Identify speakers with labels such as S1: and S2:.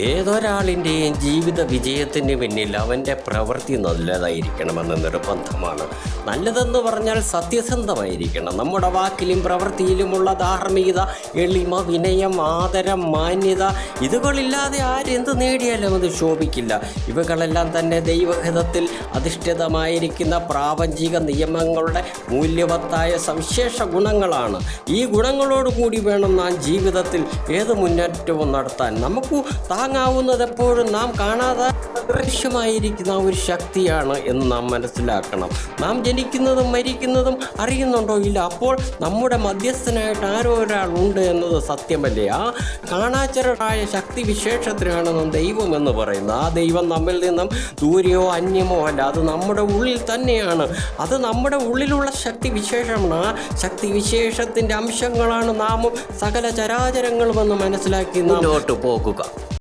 S1: ഏതൊരാളിൻ്റെയും ജീവിത വിജയത്തിന് പിന്നിൽ അവൻ്റെ പ്രവൃത്തി നല്ലതായിരിക്കണമെന്ന് നിർബന്ധമാണ്. നല്ലതെന്ന് പറഞ്ഞാൽ സത്യസന്ധമായിരിക്കണം. നമ്മുടെ വാക്കിലും പ്രവൃത്തിയിലുമുള്ള ധാർമ്മികത, എളിമ, വിനയം, ആദരം, മാന്യത, ഇതുകളില്ലാതെ ആരെന്ത് നേടിയാലും അത് ശോഭിക്കില്ല. ഇവകളെല്ലാം തന്നെ ദൈവഹിതത്തിൽ അധിഷ്ഠിതമായിരിക്കുന്ന പ്രാപഞ്ചിക നിയമങ്ങളുടെ മൂല്യവത്തായ സവിശേഷ ഗുണങ്ങളാണ്. ഈ ഗുണങ്ങളോടുകൂടി വേണം നാം ജീവിതത്തിൽ ഏത് മുന്നേറ്റവും നടത്താൻ. നമുക്ക് താങ്ങാവുന്നത് എപ്പോഴും നാം കാണാതെ അദൃശ്യമായിരിക്കുന്ന ഒരു ശക്തിയാണ് എന്ന് നാം മനസ്സിലാക്കണം. നാം ജനിക്കുന്നതും മരിക്കുന്നതും അറിയുന്നുണ്ടോ? ഇല്ല. അപ്പോൾ നമ്മുടെ മധ്യസ്ഥനായിട്ട് ആരോ ഒരാൾ ഉണ്ട് എന്നത് സത്യമല്ലേ? ആ കാണാച്ചരടായ ശക്തി വിശേഷത്തിനാണ് നാം ദൈവം എന്ന് പറയുന്നത്. ആ ദൈവം നമ്മിൽ നിന്നും ദൂരെയോ അന്യമോ അല്ല, അത് നമ്മുടെ ഉള്ളിൽ തന്നെയാണ്. അത് നമ്മുടെ ഉള്ളിലുള്ള ശക്തി വിശേഷമാണ്. ആ ശക്തി വിശേഷത്തിൻ്റെ അംശങ്ങളാണ് നാമും സകല ചരാചരങ്ങളുമെന്ന് മനസ്സിലാക്കി മുന്നോട്ട് പോകുക.